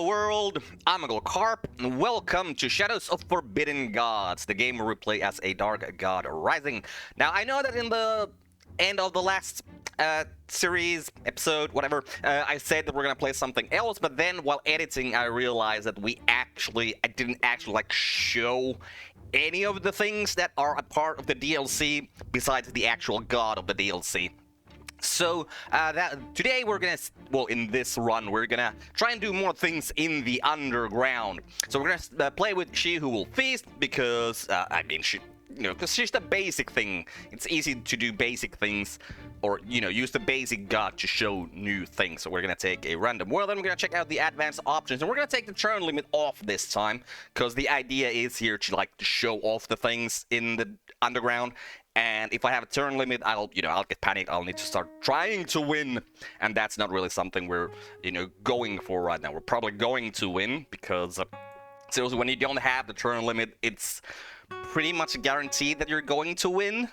Hello world, I'm Carp, and welcome to Shadows of Forbidden Gods, the game where we play as a Dark God Rising. Now, I know that in the end of the last series, episode, whatever, I said that we're gonna play something else, but then while editing, I realized that I didn't actually, like, show any of the things that are a part of the DLC besides the actual god of the DLC. So, today we're gonna, in this run, we're gonna try and do more things in the underground. So we're gonna play with She Who Will Feast, because, because she's the basic thing. It's easy to do basic things, or, use the basic god to show new things. So we're gonna take a random world, and we're gonna check out the advanced options, and we're gonna take the turn limit off this time, because the idea is here to, like, to show off the things in the underground. And if I have a turn limit, I'll get panicked. I'll need to start trying to win, and that's not really something we're, going for right now. We're probably going to win because, seriously, when you don't have the turn limit, it's pretty much guaranteed that you're going to win.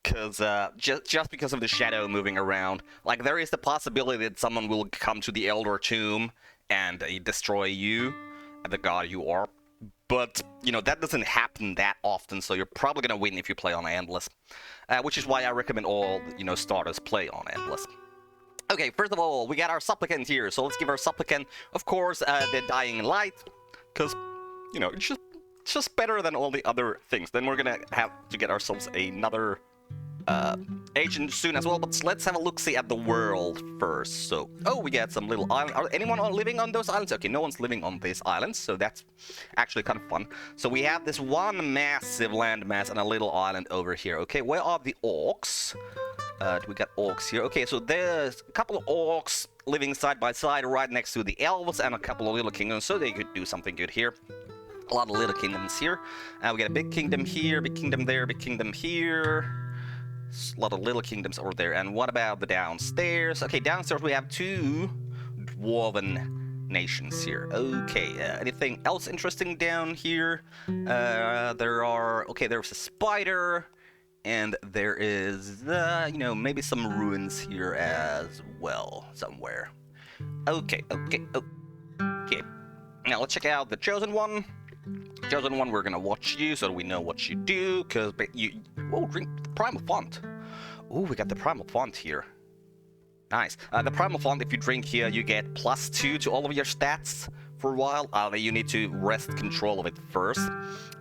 Because just because of the shadow moving around, like, there is the possibility that someone will come to the Elder Tomb and destroy you, and the god you are. But, that doesn't happen that often, so you're probably going to win if you play on Endless. Which is why I recommend all, starters play on Endless. Okay, first of all, we got our Supplicant here, so let's give our Supplicant, of course, the Dying Light, because, it's just better than all the other things. Then we're going to have to get ourselves another agent soon as well, but let's have a look-see at the world first. So, we got some little island. Are anyone living on those islands? Okay, no one's living on these islands, so that's actually kind of fun. So we have this one massive landmass and a little island over here. Okay, where are the orcs? We got orcs here. Okay, so there's a couple of orcs living side by side right next to the elves and a couple of little kingdoms, so they could do something good here. A lot of little kingdoms here. We got a big kingdom here, big kingdom there, big kingdom here. A lot of little kingdoms over there. And what about the downstairs? Okay, downstairs we have two dwarven nations here. Okay, anything else interesting down here? There's a spider, and there is, maybe some ruins here as well, somewhere. Okay. Now let's check out the Chosen One. Chosen One, we're gonna watch you so we know what you do, because drink the Primal Font. Oh, we got the Primal Font here. Nice. The Primal Font, if you drink here, you get +2 to all of your stats for a while. You need to wrest control of it first.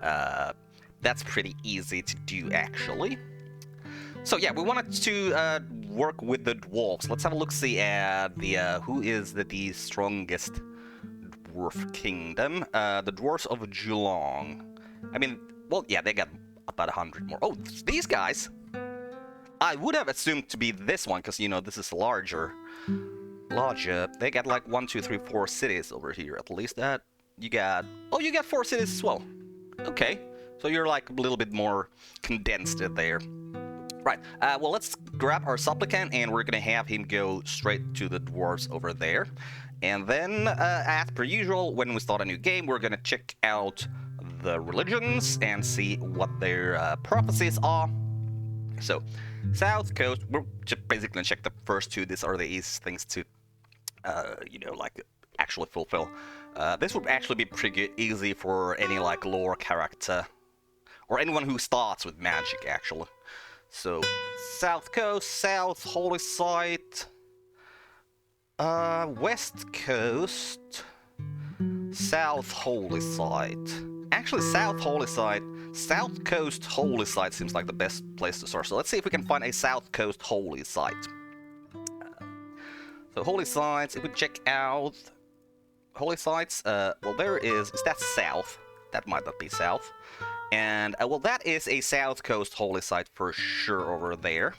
That's pretty easy to do, actually. So yeah, we wanted to work with the dwarves. Let's have a look-see at the who is the strongest dwarf kingdom. The dwarves of Geelong. I mean, well, yeah, they got about 100 more. Oh, these guys. I would have assumed to be this one, because, this is larger. They got like 1, 2, 3, 4 cities over here, at least. That you got 4 cities as well. Okay, so you're like a little bit more condensed there. Right, well, let's grab our Supplicant, and we're gonna have him go straight to the dwarves over there. And then, as per usual, when we start a new game, we're gonna check out the religions and see what their prophecies are. So, South Coast, we're just basically gonna check the first two. These are the easiest things to, actually fulfill. This would actually be pretty easy for any, like, lore character, or anyone who starts with magic, actually. So, South Coast, South Holy Site, West Coast, South Holy Site. Actually, South Holy Site, South Coast Holy Site seems like the best place to start. So let's see if we can find a South Coast Holy Site. So Holy Sites, if we check out Holy Sites, well, there is that South? That might not be South. And, well, that is a South Coast Holy Site for sure over there.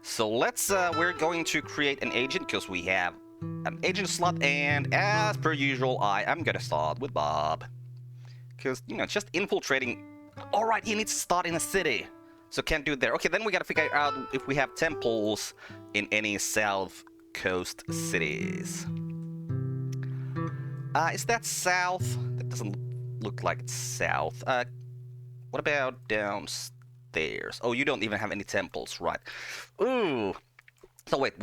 So let's, we're going to create an agent, because we have an agent slot, and as per usual, I am gonna start with Bob. Because, just infiltrating. Alright, he needs to start in a city. So can't do it there. Okay, then we gotta figure out if we have temples in any South Coast cities. Is that south? That doesn't look like it's south. What about downstairs? Oh, you don't even have any temples, right. Ooh. So wait,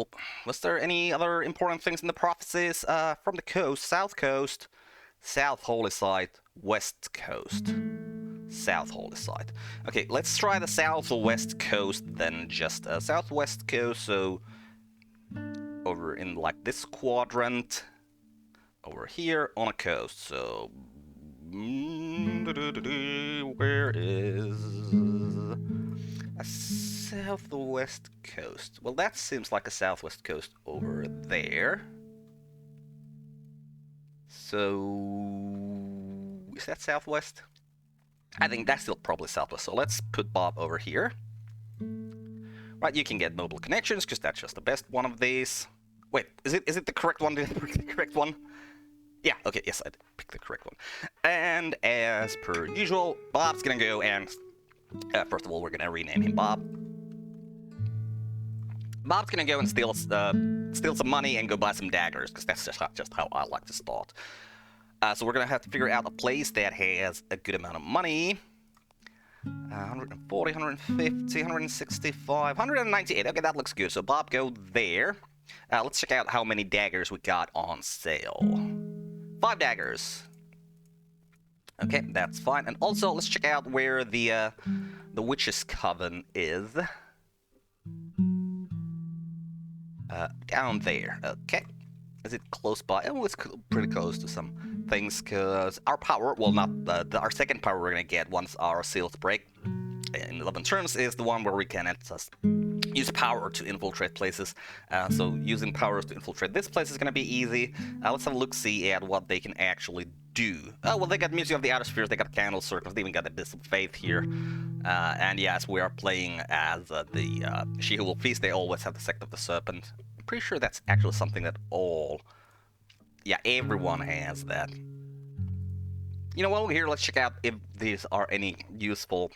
was there any other important things in the prophecies from the coast? South coast, south holy site, west coast, south holy site. Okay, let's try the south or west coast then. Just southwest coast. So over in like this quadrant, over here on a coast. So where is a southwest coast? Well, that seems like a southwest coast over there. So is that southwest? I think that's still probably southwest. So let's put Bob over here. Right, you can get mobile connections because that's just the best one of these. Wait, is it the correct one? Did I pick the correct one? Yeah, okay, yes, I did pick the correct one. And as per usual, Bob's gonna go and first of all, we're gonna rename him Bob. Bob's gonna go and steal some money and go buy some daggers because that's just how I like to start. So we're gonna have to figure out a place that has a good amount of money. 140, 150, 165, 198. Okay, that looks good. So Bob, go there. Let's check out how many daggers we got on sale. 5 daggers. Okay, that's fine. And also, let's check out where the Witch's Coven is. Down there. Okay. Is it close by? Oh, it's pretty close to some things, because our power, well, not our second power we're gonna get once our seals break in 11 turns is the one where we can use power to infiltrate places. So using powers to infiltrate this place is gonna be easy. Let's have a look-see at what they can actually do. Oh, well, they got Music of the Outer Spheres, they got Candle Circles, they even got Abyss of Faith here. And yes, we are playing as the She Who Will Feast. They always have the Sect of the Serpent. I'm pretty sure that's actually something that everyone has that. You know, while we're here, let's check out if these are any useful.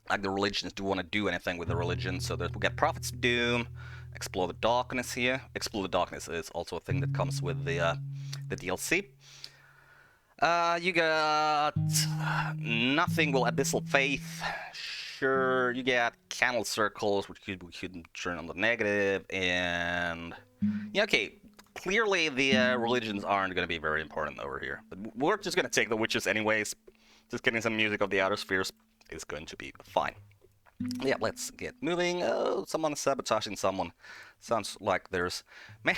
Like the religions, do want to do anything with the religion. So that we got Prophet's Doom, Explore the Darkness here. Explore the Darkness is also a thing that comes with the DLC. You got nothing. Well, Abyssal Faith. Sure, you got Candle Circles, which we could turn on the negative, and yeah, okay. Clearly, the religions aren't going to be very important over here, but we're just going to take the witches anyways. Just getting some Music of the Outer Spheres is going to be fine. Yeah, let's get moving. Oh, someone is sabotaging someone. Sounds like there's man.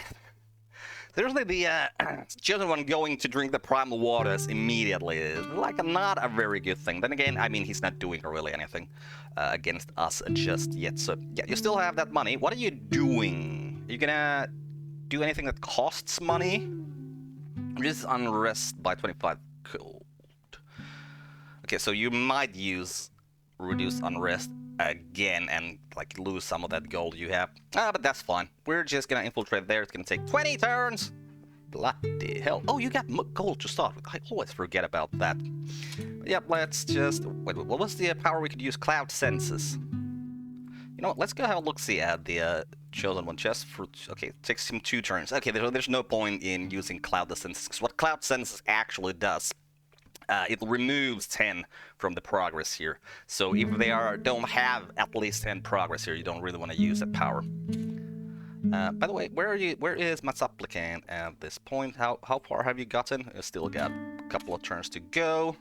Seriously, the chosen one going to drink the primal waters immediately is like not a very good thing. Then again, I mean, he's not doing really anything against us just yet. So yeah, you still have that money. What are you doing? Are you gonna do anything that costs money? Reduce unrest by 25 gold. Okay, so you might use reduce unrest again and like lose some of that gold you have. But that's fine. We're just gonna infiltrate there. It's gonna take 20 turns. Bloody hell. Oh, you got gold to start with. I always forget about that. But yeah, let's just... Wait, what was the power we could use? Cloud Senses. You know what? Let's go have a look-see at the chosen one chest. Okay, it takes him 2 turns. Okay, there's no point in using Cloud Senses, because what Cloud Senses actually does, it removes 10 from the progress here. So if they don't have at least 10 progress here, you don't really want to use that power. By the way, where is my supplicant at this point? How far have you gotten? You still got a couple of turns to go.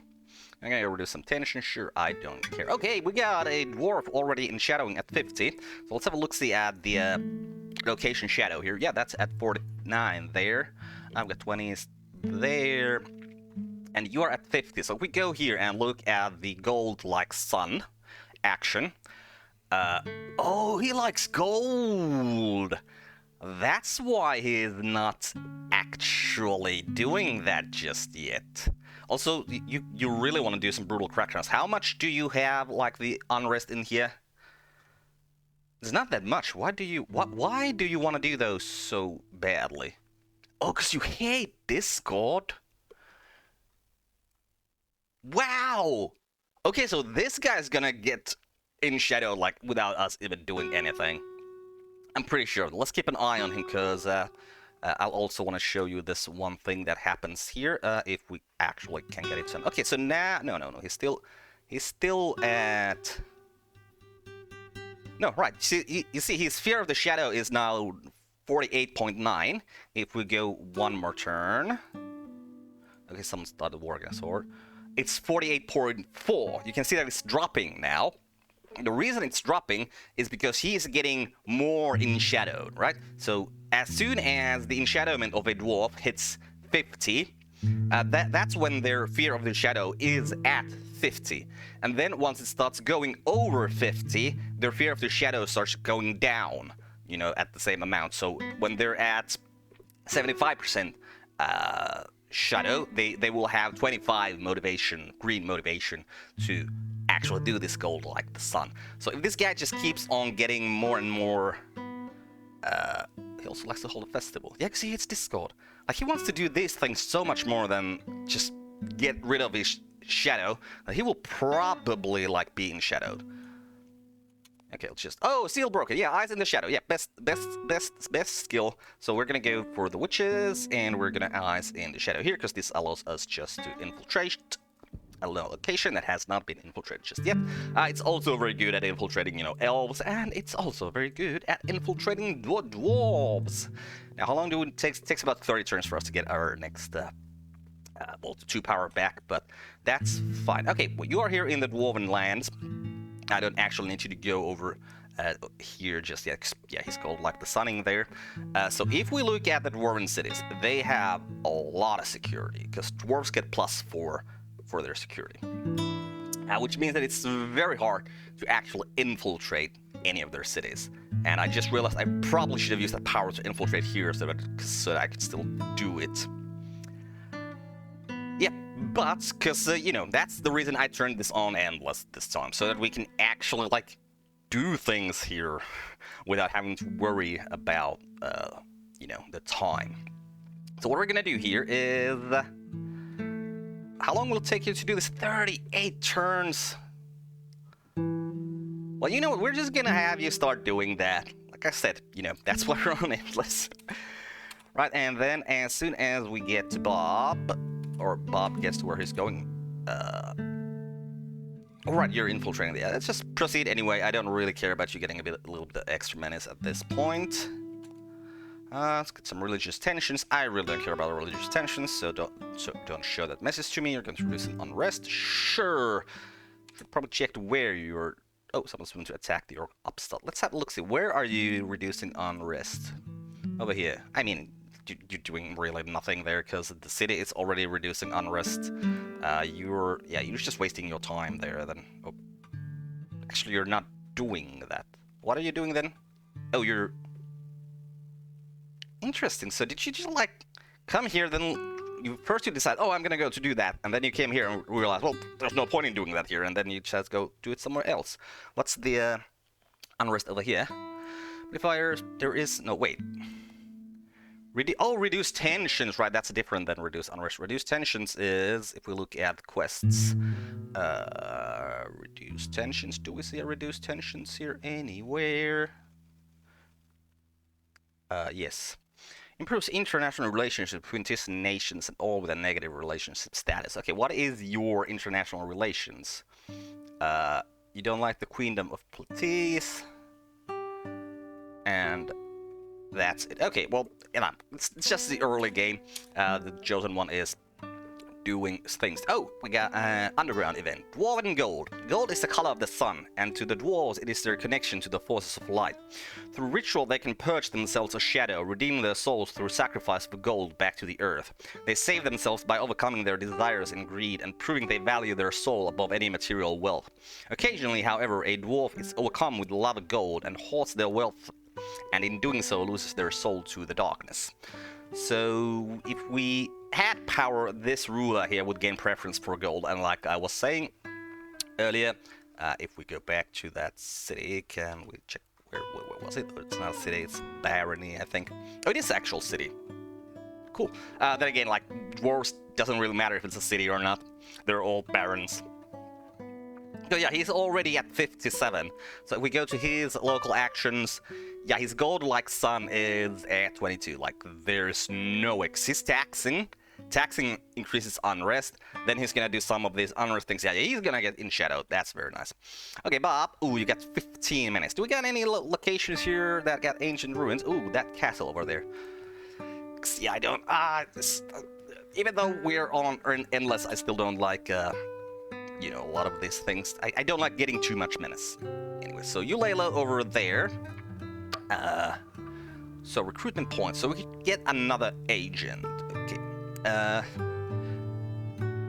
I'm gonna reduce some tension. Sure, I don't care. Okay, we got a dwarf already in shadowing at 50. So let's have a look-see at the location shadow here. Yeah, that's at 49 there. I've got 20s there. And you are at 50. So if we go here and look at the gold like sun action. Oh, he likes gold. That's why he's not actually doing that just yet. Also, you really want to do some brutal crackdowns. How much do you have, like, the unrest in here? It's not that much. Why do you want to do those so badly? Oh, because you hate this god? Wow! Okay, so this guy's gonna get in shadow, like, without us even doing anything. I'm pretty sure. Let's keep an eye on him, because I'll also want to show you this one thing that happens here, if we actually can get it done. Okay, so now... No. He's still at... No, right. You see, his Fear of the Shadow is now 48.9. If we go one more turn... Okay, someone started working a sword. It's 48.4. You can see that it's dropping now. The reason it's dropping is because he is getting more enshadowed, right? So as soon as the enshadowment of a dwarf hits 50, that's when their Fear of the Shadow is at 50. And then once it starts going over 50, their Fear of the Shadow starts going down, you know, at the same amount. So when they're at 75% shadow, they will have 25 motivation, green motivation, to actually do this gold like the sun. So if this guy just keeps on getting more and more... he also likes to hold a festival. Yeah, see, it's Discord. Like, he wants to do these things so much more than just get rid of his shadow. He will probably, like, be enshadowed. Okay, let's just... Oh, seal broken. Yeah, eyes in the shadow. Yeah, best skill. So we're gonna go for the witches, and we're gonna eyes in the shadow here, because this allows us just to infiltrate a location that has not been infiltrated just yet. It's also very good at infiltrating, you know, elves, and it's also very good at infiltrating dwarves. Now, how long do it take? It takes about 30 turns for us to get our next, well, 2 power back, but that's fine. Okay, well, you are here in the Dwarven lands. I don't actually need you to go over here just yet. Yeah, he's called like the sunning there. So if we look at the Dwarven cities, they have a lot of security, because dwarves get +4 for their security. Which means that it's very hard to actually infiltrate any of their cities. And I just realized I probably should have used that power to infiltrate here so that I could still do it. Yeah, but, because, you know, that's the reason I turned this on endless this time, so that we can actually, like, do things here without having to worry about, you know, the time. So what we're gonna do here is... How long will it take you to do this? 38 turns. Well, you know what? We're just gonna have you start doing that. Like I said, you know, that's why we're on endless. Right, and then as soon as we get to Bob, or Bob gets to where he's going, alright, you're infiltrating. Yeah, let's just proceed anyway. I don't really care about you getting a little bit of extra menace at this point. Let's get some religious tensions. I really don't care about religious tensions, so don't show that message to me. You're going to reduce an unrest. Sure. Should probably check where you're... Oh, someone's going to attack the orc upstart. Let's have a look. See, where are you reducing unrest? Over here. I mean, you're doing really nothing there, because the city is already reducing unrest. You're just wasting your time there. Then, oh, actually, you're not doing that. What are you doing then? Oh, you're... Interesting. So did you just, like, come here, then you decide, oh, I'm gonna go to do that, and then you came here and realized, well, there's no point in doing that here, and then you just go do it somewhere else. What's the unrest over here? Modifiers, there is... No, wait. Reduce tensions, right, that's different than reduce unrest. Reduce tensions is, if we look at quests, reduce tensions. Do we see a reduce tensions here anywhere? Yes. Improves international relationships between distant nations and all with a negative relationship status. Okay, what is your international relations? You don't like the Queendom of Platees. And that's it. Okay, well, you know, it's just the early game. The chosen one is doing things. Oh, we got an underground event. Dwarven Gold. Gold is the color of the sun, and to the dwarves it is their connection to the forces of light. Through ritual they can purge themselves of shadow, redeem their souls through sacrifice of gold back to the earth. They save themselves by overcoming their desires and greed, and proving they value their soul above any material wealth. Occasionally, however, a dwarf is overcome with love of gold and hoards their wealth, and in doing so loses their soul to the darkness. So, if we had power, this ruler here would gain preference for gold, and like I was saying earlier, if we go back to that city, can we check where was it? It's not a city, it's barony, I think. Oh, it is actual city. Cool. Then again, like, dwarves doesn't really matter if it's a city or not. They're all barons. So yeah, he's already at 57. So if we go to his local actions, his gold-like sun is at 22. Like, there's no he's taxing, Taxing increases unrest. Then he's gonna do some of these unrest things. Yeah, he's gonna get in shadow. That's very nice. Okay, Bob. Ooh, you got 15 minutes. Do we got any locations here that got ancient ruins? Ooh, that castle over there. Yeah, I don't. Even though we're on endless, I still don't like. You know, a lot of these things. I don't like getting too much menace. Anyway, so you lay low over there. So recruitment points. So we could get another agent. Okay.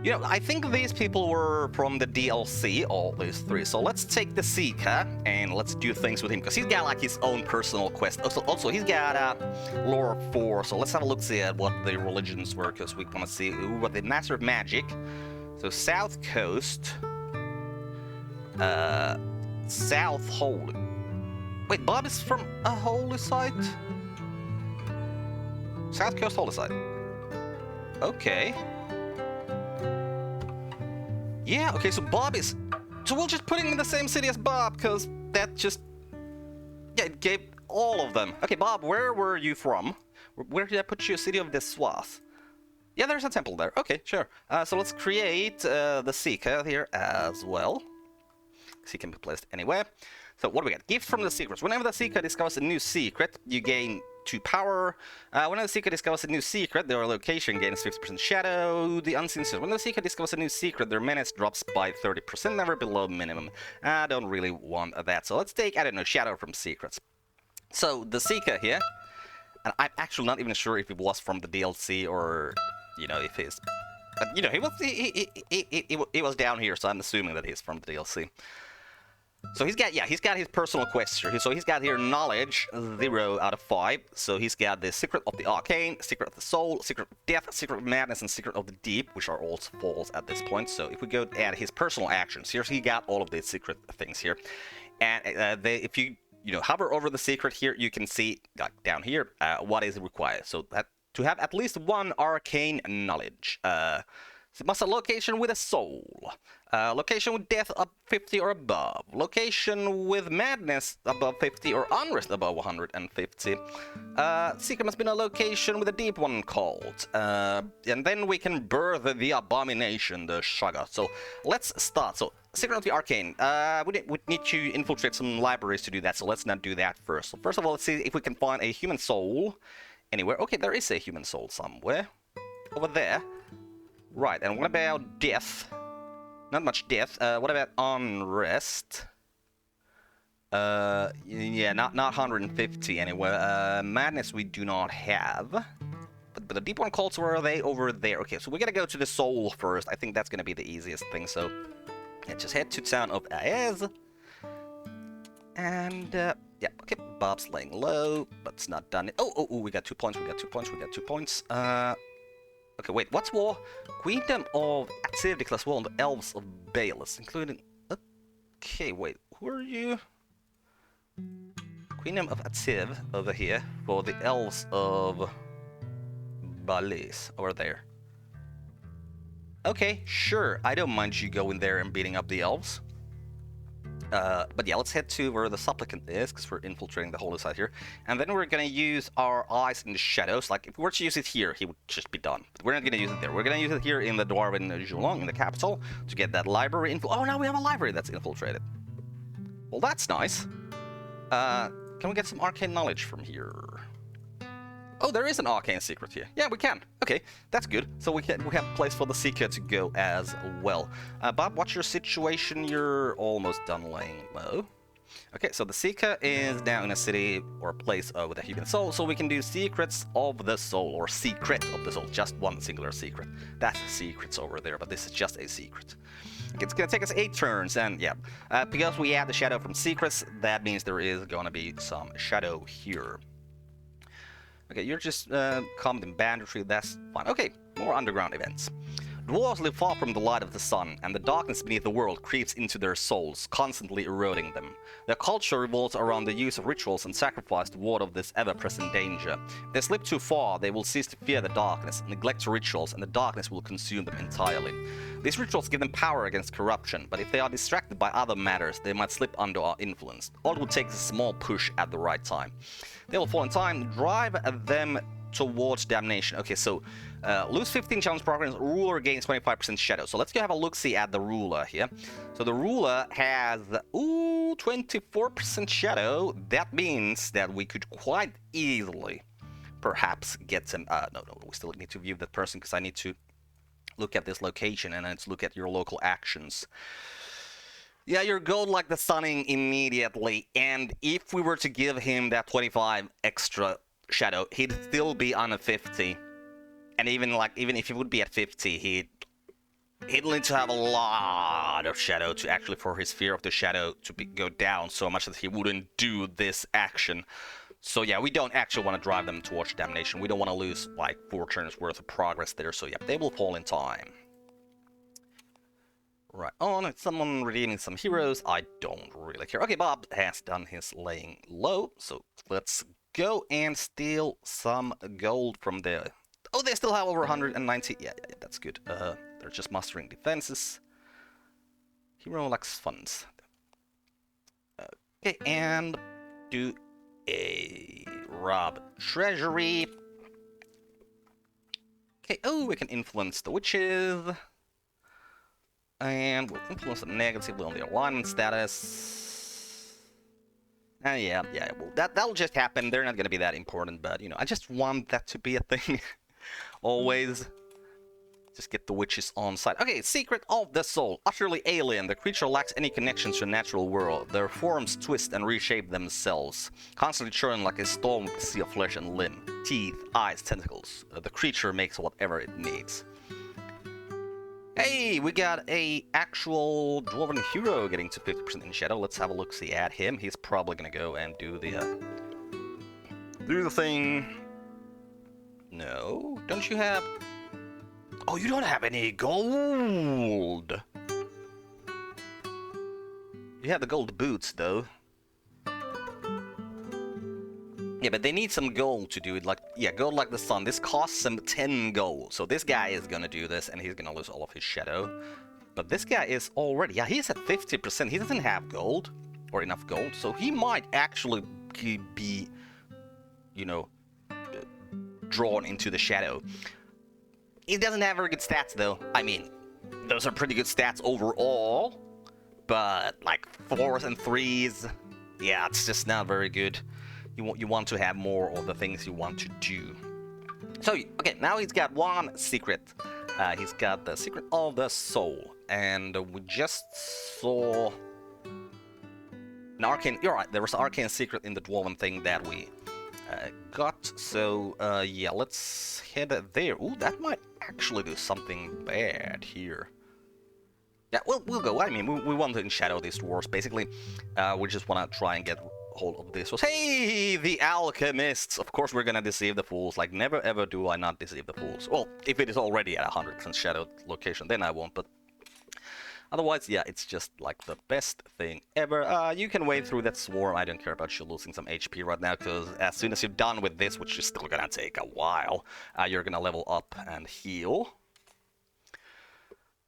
You know, I think these people were from the DLC, all these three. So let's take the Seeker and let's do things with him, because he's got like his own personal quest. Also he's got lore 4. So let's have a look see at what the religions were, because we want to see what the Master of Magic. So South Coast, South Holy. Wait, Bob is from a holy site? South Coast holy site. Okay. Yeah, okay, so Bob is... So we'll just put him in the same city as Bob, because that just... Yeah, it gave all of them. Okay, Bob, where were you from? Where did I put you? City of Deswas. Yeah, there's a temple there. Okay, sure. So let's create the Seeker here as well. He can be placed anywhere. So what do we got? Gift from the Secrets. Whenever the Seeker discovers a new secret, you gain 2 power. Whenever the Seeker discovers a new secret, their location gains 50% shadow. The Unseen Secret. When the Seeker discovers a new secret, their menace drops by 30%, never below minimum. I don't really want that. So let's take, I don't know, shadow from secrets. So the Seeker here, and I'm actually not even sure if it was from the DLC or, you know, if he's... But, you know, he was down here, so I'm assuming that he's from the DLC. So he's got his personal quest here. So he's got here knowledge 0 out of 5. So he's got the secret of the arcane, secret of the soul, secret of death, secret of madness, and secret of the deep, which are all false at this point. So if we go add his personal actions, here's he got all of these secret things here. And if you hover over the secret here, you can see like down here what is required. So that to have at least 1 arcane knowledge. It must have location with a soul. Location with death up 50 or above. Location with madness above 50 or unrest above 150. Secret must be in a location with a deep one called. And then we can birth the abomination, the Shaga. So let's start. So Secret of the Arcane. We need to infiltrate some libraries to do that. So let's not do that first. So first of all, let's see if we can find a human soul anywhere. Okay, there is a human soul somewhere. Over there. Right, and what about death? Not much death. What about unrest? Yeah, not 150 anyway. Madness we do not have. But the deep one cults, where are they? Over there. Okay, so we gotta go to the soul first. I think that's gonna be the easiest thing, so... Yeah, just head to town of Aez. And, yeah, okay, Bob's laying low, but it's not done. Oh, we got 2 points, we got 2 points, we got 2 points. Okay, wait, what's war? Queendom of Activity class 1 on the Elves of Baelus, including... Okay, wait, who are you? Queendom of Activ over here for the Elves of Baelus over there. Okay, sure, I don't mind you going there and beating up the elves. But yeah, let's head to where the supplicant is, because we're infiltrating the holy site here. And then we're gonna use our eyes in the shadows. Like, if we were to use it here, he would just be done. But we're not gonna use it there. We're gonna use it here in the Dwarven Julong, in the capital, to get that library info. Oh, now we have a library that's infiltrated. Well, that's nice. Can we get some arcane knowledge from here? Oh, there is an arcane secret here. Yeah, we can. Okay, that's good. So we have a place for the Seeker to go as well. Bob, what's your situation? You're almost done laying low. Okay, so the Seeker is now in a city or a place with a human soul, so we can do Secrets of the Soul, or Secret of the Soul. Just one singular secret. That's secrets over there, but this is just a secret. Okay, it's gonna take us 8 turns, and yeah, because we add the shadow from secrets, that means there is gonna be some shadow here. Okay, you're just commenting banditry, that's fine. Okay, more underground events. Dwarves live far from the light of the sun, and the darkness beneath the world creeps into their souls, constantly eroding them. Their culture revolves around the use of rituals and sacrifice to ward off this ever-present danger. If they slip too far, they will cease to fear the darkness, neglect rituals, and the darkness will consume them entirely. These rituals give them power against corruption, but if they are distracted by other matters, they might slip under our influence. All it would take is a small push at the right time. They will fall in time, drive them towards damnation. Okay, so lose 15 challenge progress, ruler gains 25% shadow. So let's go have a look-see at the ruler here. So the ruler has, 24% shadow. That means that we could quite easily perhaps get some, no, we still need to view that person because I need to look at this location and let's look at your local actions. Yeah, you're gold like the sunning immediately, and if we were to give him that 25 extra shadow, he'd still be on a 50. And even if he would be at 50, he'd need to have a lot of shadow to actually for his fear of the shadow to go down so much that he wouldn't do this action. So yeah, we don't actually want to drive them towards damnation. We don't want to lose like 4 turns worth of progress there. So yeah, they will fall in time. Right on, it's someone redeeming some heroes. I don't really care. Okay, Bob has done his laying low, so let's go and steal some gold from there. Oh, they still have over 190. Yeah, that's good. They're just mustering defenses. Hero lacks funds. Okay, and do a rob treasury. Okay, oh, we can influence the witches. And we'll influence them negatively on the alignment status. Yeah, well, that'll just happen. They're not going to be that important, but, you know, I just want that to be a thing. Always. Just get the witches on side. Okay, Secret of the Soul. Utterly alien. The creature lacks any connections to the natural world. Their forms twist and reshape themselves, constantly churning like a storm sea of flesh and limb. Teeth, eyes, tentacles. The creature makes whatever it needs. Hey, we got a actual dwarven hero getting to 50% in shadow. Let's have a look-see at him. He's probably gonna go and do the thing. No, don't you have? Oh, you don't have any gold. You have the gold boots, though. Yeah, but they need some gold to do it. Like, yeah, gold like the sun. This costs them 10 gold. So this guy is gonna do this, and he's gonna lose all of his shadow. But this guy is already... Yeah, he's at 50%. He doesn't have gold, or enough gold. So he might actually be, you know, drawn into the shadow. He doesn't have very good stats, though. I mean, those are pretty good stats overall. But, like, 4s and 3s... Yeah, it's just not very good. You want to have more of the things you want to do. So, okay, now he's got one secret. He's got the Secret of the Soul. And we just saw an arcane... You're right, there was an arcane secret in the dwarven thing that we got. So, yeah, let's head there. Ooh, that might actually do something bad here. Yeah, we'll go. I mean, we want to enshadow these dwarves, basically. We just want to try and get hold of this. Hey, the alchemists! Of course we're gonna deceive the fools. Like, never ever do I not deceive the fools. Well, if it is already at 100% shadowed location, then I won't, but... Otherwise, yeah, it's just, like, the best thing ever. You can wade through that swarm. I don't care about you losing some HP right now, because as soon as you're done with this, which is still gonna take a while, you're gonna level up and heal.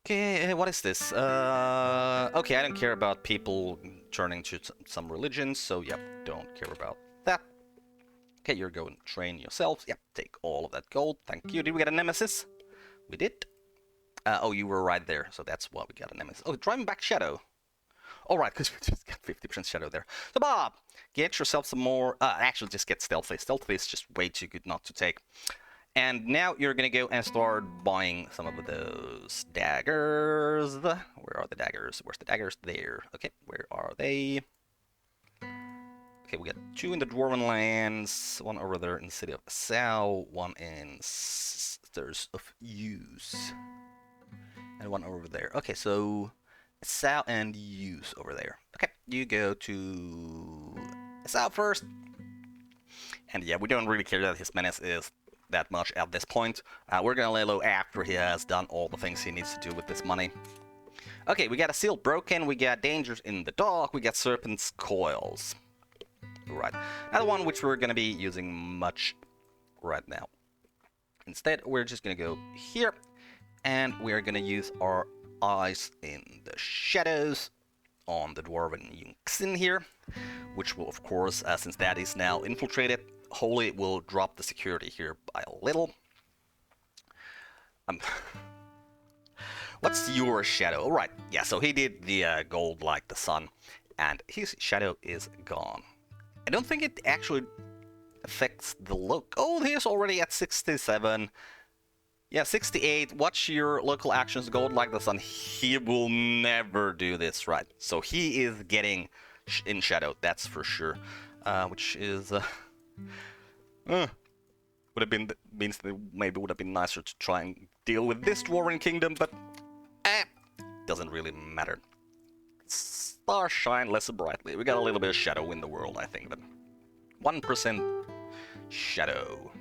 Okay, what is this? Okay, I don't care about people turning to some religions, so yep, don't care about that. Okay, you're going to train yourselves. Yep, take all of that gold. Thank you. Did we get a nemesis? We did. Oh, you were right there, so that's why we got a nemesis. Oh, driving back shadow. Alright, because we just got 50% shadow there. So Bob, get yourself some more... actually, just get stealthy. Stealthy is just way too good not to take. And now you're gonna go and start buying some of those daggers. Where are the daggers? Where's the daggers? There. Okay, where are they? Okay, we got 2 in the Dwarven lands, 1 over there in the city of Sao, 1 in Sisters of Use, and 1 over there. Okay, so Sao and Use over there. Okay, you go to Sao first. And yeah, we don't really care that his menace is that much at this point. We're gonna lay low after he has done all the things he needs to do with this money. Okay, we got a seal broken, we got dangers in the dock, we got serpent's coils. Right, another one which we're gonna be using much right now. Instead, we're just gonna go here, and we're gonna use our eyes in the shadows on the dwarven Yunxin here, which will, of course, since that is now infiltrated, Holy will drop the security here by a little. What's your shadow? All right, yeah, so he did the gold like the sun, and his shadow is gone. I don't think it actually affects the look. Oh, he's already at 67. Yeah, 68. Watch your local actions, gold like the sun. He will never do this, right? So he is getting in shadow, that's for sure. Which is would have been means that maybe would have been nicer to try and deal with this dwarven kingdom, but doesn't really matter. Stars shine less brightly. We got a little bit of shadow in the world, I think, but 1% shadow.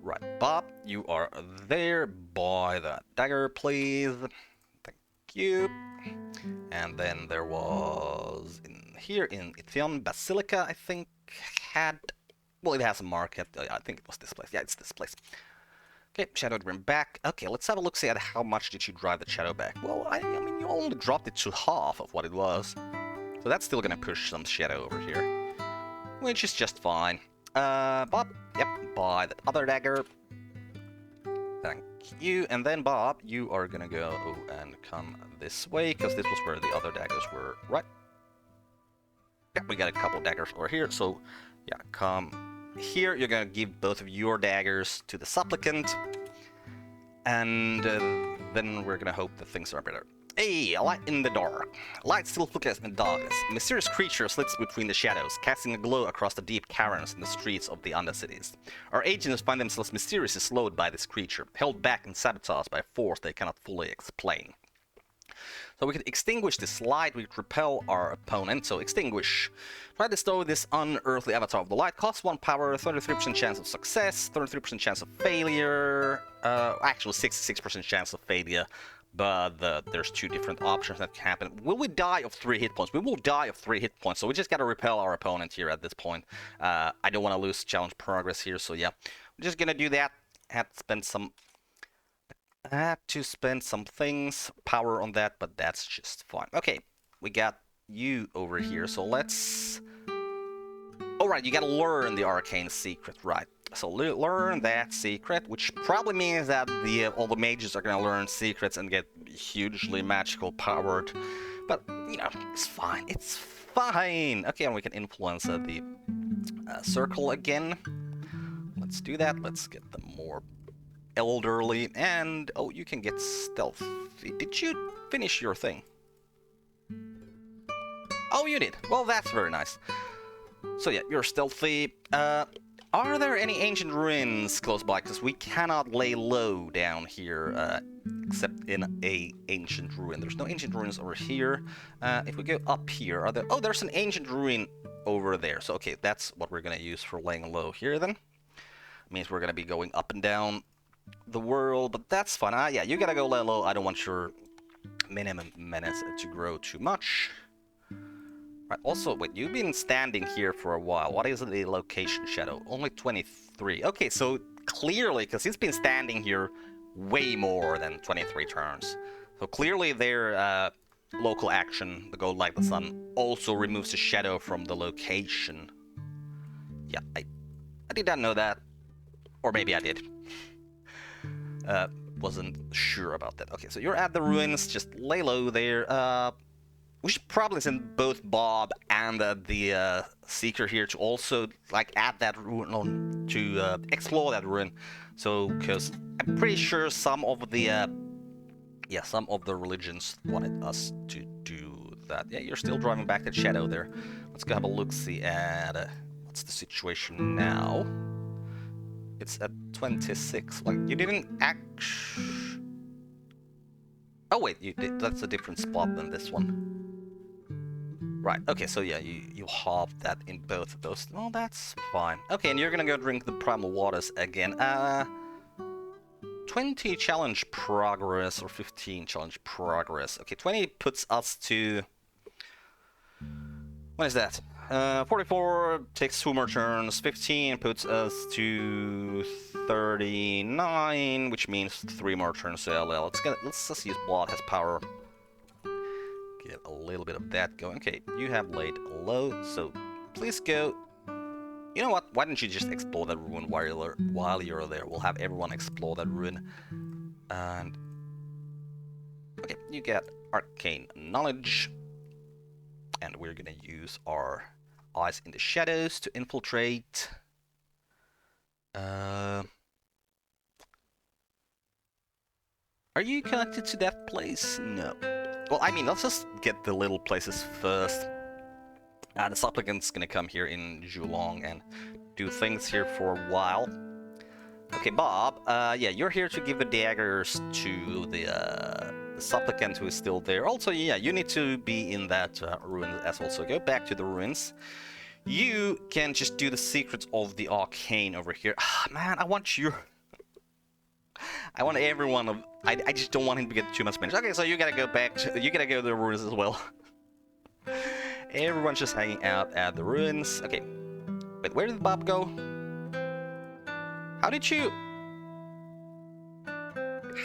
Right, Bob, you are there. Buy that dagger, please. Thank you. And then there was in here in Ithion Basilica, I think had. Well, it has a market. I think it was this place. Yeah, it's this place. Okay, Shadow Grim back. Okay, let's have a look, see at how much did you drive the Shadow back. Well, I mean, you only dropped it to half of what it was. So that's still gonna push some Shadow over here. Which is just fine. Bob, yep, buy that other dagger. Thank you. And then, Bob, you are gonna go and come this way, because this was where the other daggers were, right? Yeah, we got a couple daggers over here, so yeah, come here. You're gonna give both of your daggers to the supplicant, and then we're gonna hope that things are better. Hey, a light in the dark. Light still flickers in the darkness. A mysterious creature slips between the shadows, casting a glow across the deep caverns in the streets of the Undercities. Our agents find themselves mysteriously slowed by this creature, held back and sabotaged by a force they cannot fully explain. So we can extinguish this light, we repel our opponent, so extinguish. Try to destroy this unearthly avatar of the light, costs 1 power, 33% chance of success, 33% chance of failure, actually 66% chance of failure, but there's 2 different options that can happen. Will we die of 3 hit points? We will die of 3 hit points, so we just gotta repel our opponent here at this point. I don't want to lose challenge progress here, so yeah. We're just gonna do that. Had to spend some things, power on that, but that's just fine. Okay, we got you over here, so let's... Alright, you gotta learn the arcane secret, right. So learn that secret, which probably means that all the mages are gonna learn secrets and get hugely magical powered. But, you know, it's fine. It's fine! Okay, and we can influence the circle again. Let's do that. Let's get them more elderly. And, oh, you can get stealthy. Did you finish your thing? Oh, you did. Well, that's very nice. So yeah, you're stealthy. Are there any ancient ruins close by? Because we cannot lay low down here, except in a ancient ruin. There's no ancient ruins over here. If we go up here, are there... Oh, there's an ancient ruin over there. So, okay, that's what we're going to use for laying low here, then. Means we're going to be going up and down the world, but that's fine. Yeah, you got to go lay low. I don't want your minimum menace to grow too much. Right, also, wait, you've been standing here for a while. What is the location shadow? Only 23. Okay, so clearly, because he's been standing here way more than 23 turns. So clearly their local action, the gold like the sun, also removes the shadow from the location. Yeah, I did not know that. Or maybe I did. Wasn't sure about that. Okay, so you're at the ruins, just lay low there. We should probably send both Bob and the Seeker here to also, like, add that ruin to explore that ruin. So, because I'm pretty sure some of the religions wanted us to do that. Yeah, you're still driving back that shadow there. Let's go have a look-see at what's the situation now. It's at 26. Like, you didn't Oh wait, you did. That's a different spot than this one. Right, okay, so yeah, you halved that in both of those. Well, that's fine. Okay, and you're gonna go drink the primal waters again. 20 challenge progress or 15 challenge progress. Okay, 20 puts us to... What is that? 44 takes 2 more turns. 15 puts us to 39, which means 3 more turns. So yeah, let's just use blood has power. Get a little bit of that going. Okay, you have laid low, so please go You know what? Why don't you just explore that ruin while you're there? We'll have everyone explore that ruin. And okay, you get arcane knowledge, and we're gonna use our eyes in the shadows to infiltrate. Are you connected to that place? No. Well, I mean, let's just get the little places first. The supplicant's gonna come here in Julong and do things here for a while. Okay, Bob, yeah, you're here to give the daggers to the supplicant who is still there. Also, yeah, you need to be in that ruin as well, so go back to the ruins. You can just do the secrets of the arcane over here. Man, I want you... I want everyone of... I just don't want him to get too much damage. Okay, so you gotta go back to... You gotta go to the ruins as well. Everyone's just hanging out at the ruins. Okay. Wait, where did Bob go? How did you...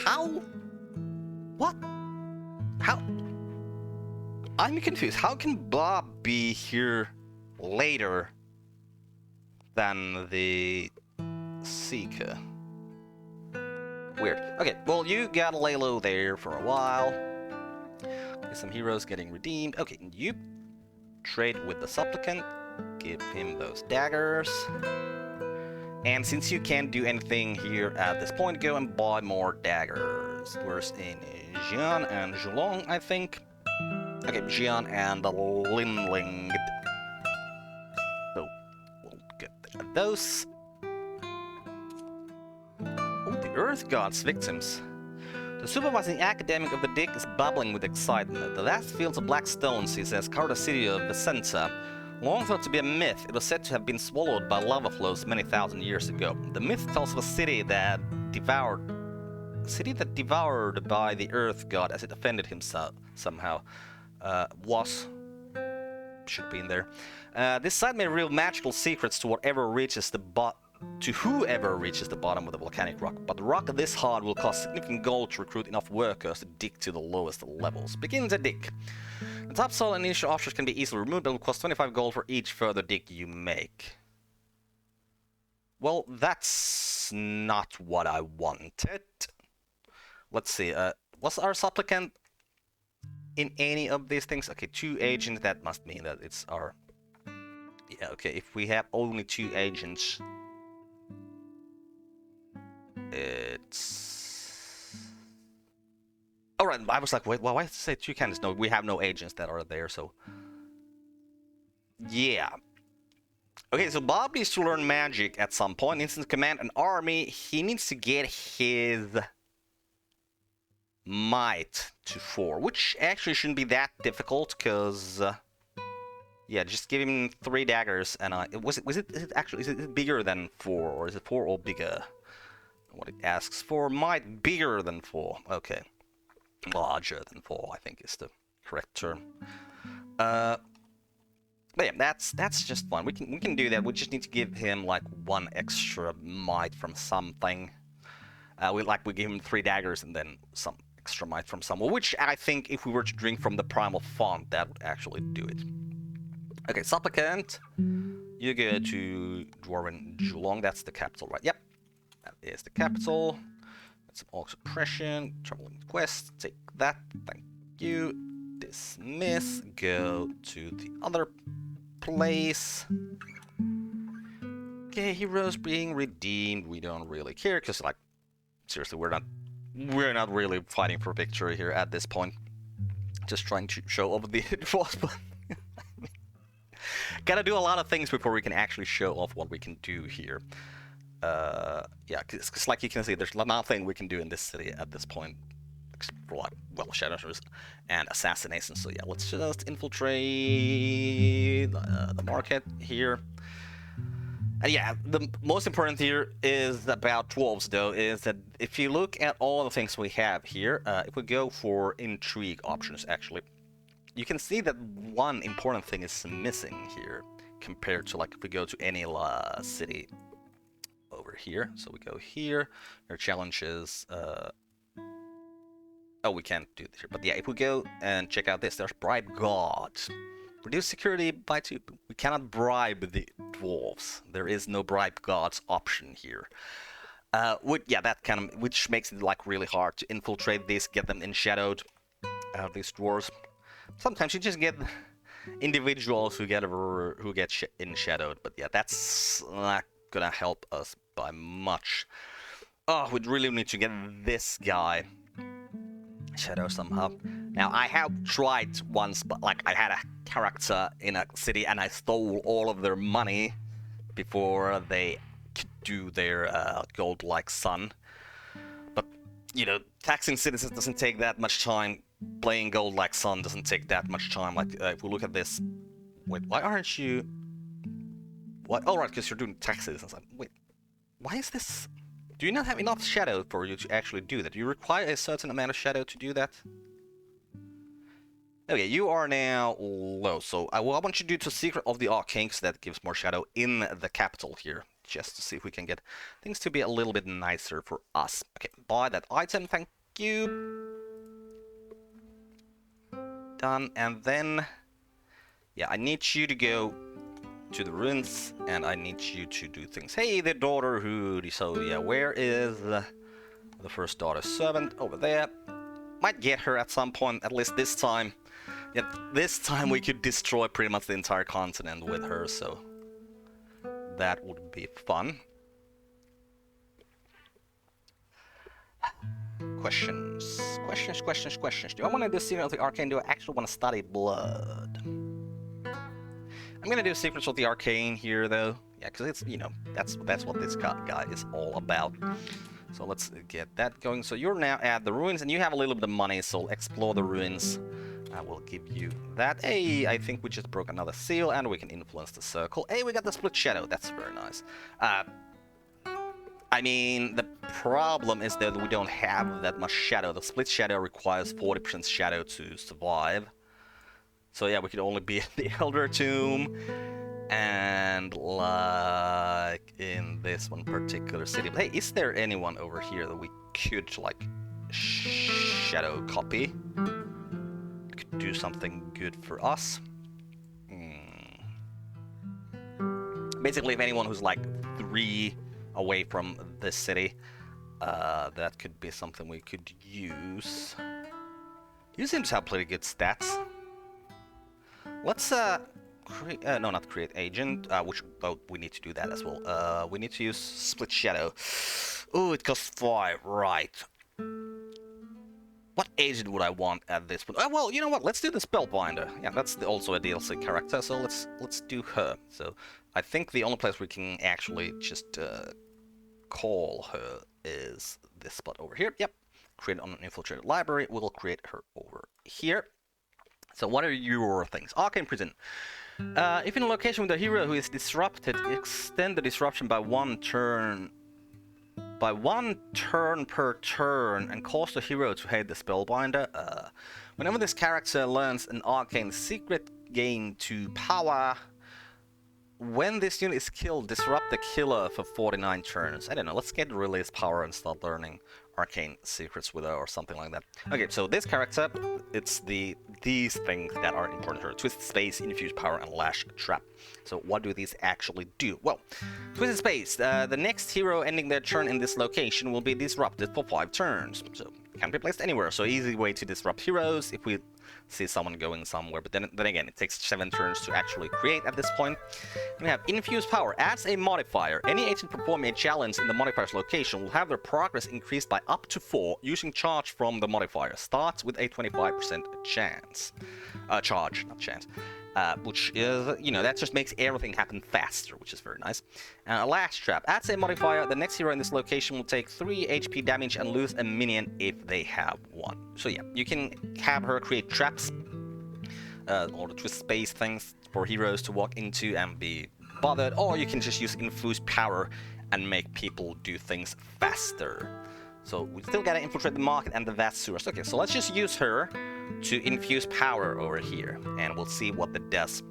How? What? How? I'm confused. How can Bob be here later than the Seeker? Weird. Okay, well, you gotta lay low there for a while. Okay, some heroes getting redeemed. Okay, you trade with the supplicant. Give him those daggers. And since you can't do anything here at this point, go and buy more daggers. Where's in Jian and Julong, I think. Okay, Jian and Linling. So, we'll get those. Oh, the Earth God's victims. The supervising academic of the Dick is bubbling with excitement. The vast fields of black stones, he says, cover the city of Vicenta. Long thought to be a myth, it was said to have been swallowed by lava flows many thousand years ago. The myth tells of a city that devoured by the Earth God as it offended himself somehow. Should be in there. This site may reveal magical secrets to whoever reaches the bottom of the volcanic rock, but the rock this hard will cost significant gold to recruit enough workers to dig to the lowest levels. Begin the dig. The topsoil and initial offshores can be easily removed, but will cost 25 gold for each further dig you make. Well, that's not what I wanted. Let's see, was our supplicant in any of these things? Okay, 2 agents, that must mean that it's our... Yeah, okay, if we have only 2 agents... It's... Alright, I was like, wait, well, why did I say 2 candidates? No, we have no agents that are there, so... Yeah. Okay, so Bob needs to learn magic at some point. He needs to command an army. He needs to get his... might to 4, which actually shouldn't be that difficult, because... yeah, just give him 3 daggers, and is it bigger than 4, or is it 4 or bigger? What it asks for, might bigger than 4. Okay, larger than 4, I think is the correct term. But yeah, that's just fun. We can do that. We just need to give him like 1 extra might from something. We give him 3 daggers and then some extra might from somewhere, which I think if we were to drink from the primal font, that would actually do it. Okay, supplicant, you go to Dwarven Julong, that's the capital, right? Yep, that is the capital. That's some orc suppression, troubling quest, take that, thank you. Dismiss, go to the other place. Okay, heroes being redeemed, we don't really care, because like, seriously, we're not really fighting for victory here at this point. Just trying to show off the boss, but gotta do a lot of things before we can actually show off what we can do here. Yeah, because like you can see, there's nothing we can do in this city at this point, except for like, well, shadows and assassination. So yeah, let's just infiltrate the market here. And yeah, the most important here is about dwarves, though, is that if you look at all the things we have here, if we go for intrigue options, actually, you can see that one important thing is missing here compared to like if we go to any city over here. So we go here, our challenge is, oh, we can't do this here, but yeah, if we go and check out this, there's bribe gods. Reduce security by 2. We cannot bribe the dwarves. There is no bribe gods option here. Which makes it like really hard to infiltrate these, get them enshadowed. These dwarves. Sometimes you just get individuals who get enshadowed, but yeah, that's not gonna help us by much. Oh, we'd really need to get this guy shadow somehow. Now, I have tried once, but like I had a character in a city and I stole all of their money before they could do their gold-like sun. But, you know, taxing citizens doesn't take that much time. Playing gold-like sun doesn't take that much time. Like, if we look at this... Wait, why aren't you... What? Oh, right, because you're doing taxes. I was like, wait, why is this... Do you not have enough shadow for you to actually do that? Do you require a certain amount of shadow to do that? Okay, you are now low, so I want you to do to Secret of the Arcane, because that gives more shadow in the capital here, just to see if we can get things to be a little bit nicer for us. Okay, buy that item, thank you. Done, and then... Yeah, I need you to go to the ruins, and I need you to do things. Hey, the daughterhood. So yeah, where is the first daughter servant? Over there. Might get her at some point, at least this time. Yeah, this time we could destroy pretty much the entire continent with her, so that would be fun. Questions. Do I want to do Secret of the Arcane? Do I actually want to study blood? I'm gonna do Secrets of the Arcane here, though. Yeah, because it's, you know, that's what this guy is all about. So let's get that going. So you're now at the ruins, and you have a little bit of money, so explore the ruins. I will give you that. Hey, I think we just broke another seal, and we can influence the circle. Hey, we got the split shadow. That's very nice. I mean, the problem is that we don't have that much shadow. The split shadow requires 40% shadow to survive. So yeah, we could only be at the Elder Tomb, and like in this one particular city. But hey, is there anyone over here that we could like shadow copy? Could do something good for us. Basically, if anyone who's like 3 away from this city, that could be something we could use. You seem to have pretty good stats. Let's create, no, not create agent, which, oh, we need to do that as well. We need to use split shadow. Oh, it costs 5, right. What agent would I want at this point? Well, you know what, let's do the Spellbinder. Yeah, that's also a DLC character, so let's do her. So, I think the only place we can actually just call her is this spot over here. Yep, create on an infiltrated library. We'll create her over here. So what are your things? Arcane Prison. If in a location with a hero who is disrupted, extend the disruption by 1 turn. By 1 turn per turn, and cause the hero to hate the Spellbinder. Whenever this character learns an arcane secret, gain 2 power. When this unit is killed, disrupt the killer for 49 turns. I don't know, let's get release power and start learning arcane secrets with her or something like that. Okay, so this character, it's these things that are important to her. Twist Space, Infuse Power, and Lash Trap. So what do these actually do? Well, Twisted Space, the next hero ending their turn in this location will be disrupted for 5 turns. So can be placed anywhere, so easy way to disrupt heroes if we see someone going somewhere, but then again, it takes 7 turns to actually create at this point. And we have Infuse Power. Adds a modifier. Any agent performing a challenge in the modifier's location will have their progress increased by up to 4 using charge from the modifier. Starts with a 25% chance. Charge, not chance. Which is, you know, that just makes everything happen faster, which is very nice. Lash Trap. Adds a modifier. The next hero in this location will take 3 HP damage and lose a minion if they have 1. So yeah, you can have her create traps, or the Twist Space things for heroes to walk into and be bothered, or you can just use Infuse Power and make people do things faster. So we still gotta infiltrate the market and the vast sewers. Okay, so let's just use her to infuse power over here, and we'll see what that does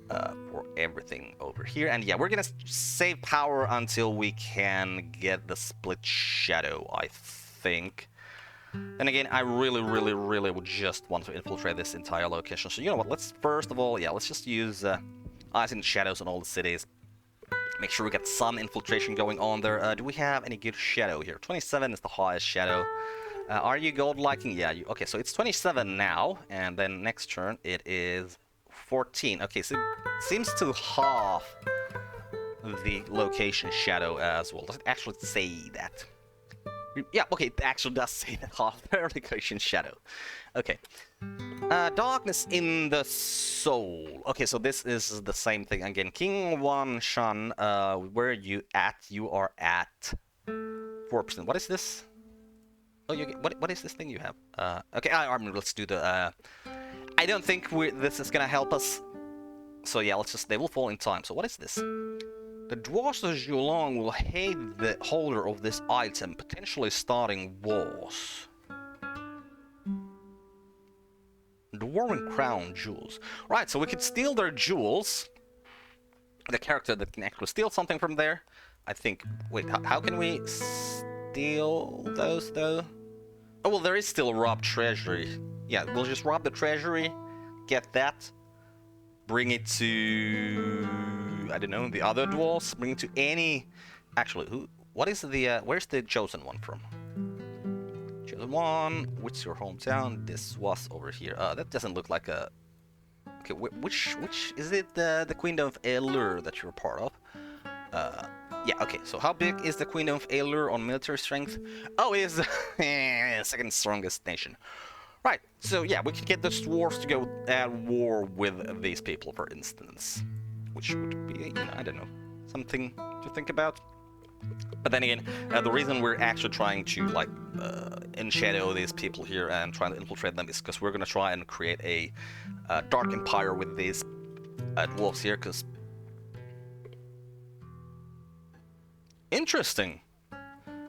for everything over here. And yeah, we're gonna save power until we can get the split shadow, I think. Then again, I really would just want to infiltrate this entire location. So you know what, let's first of all, yeah, let's just use eyes and shadows on all the cities. Make sure we get some infiltration going on there. Do we have any good shadow here? 27 is the highest shadow. Are you gold liking? Yeah, okay, so it's 27 now, and then next turn it is 14. Okay, so it seems to half the location shadow as well. Does it actually say that? Yeah, okay, it actually does say that half the location shadow. Okay. Darkness in the soul. Okay, so this is the same thing again. King Wan Shan, where are you at? You are at 4%. What is this? Oh, you get, what is this thing you have? Okay, let's do the. I don't think this is gonna help us. So yeah, let's just. They will fall in time. So what is this? The dwarves of Zhulong will hate the holder of this item, potentially starting wars. Dwarven crown jewels. Right, so we could steal their jewels. The character that can actually steal something from there. I think. Wait, how can we steal those though? Oh, well, there is still rob treasury. Yeah, we'll just rob the treasury, get that, bring it to, I don't know, the other dwarves, bring it to any, actually, what is the, where's the chosen one from? Chosen one, what's your hometown? This was over here. That doesn't look like a, okay, which, is it the Queen of Elur that you're part of? Yeah, okay, so how big is the Queen of Elur on military strength? Oh, it is the second strongest nation. Right, so yeah, we can get the dwarves to go at war with these people, for instance. Which would be, you know, I don't know, something to think about. But then again, the reason we're actually trying to, like, enshadow these people here and trying to infiltrate them is because we're gonna try and create a dark empire with these dwarves here, because... Interesting.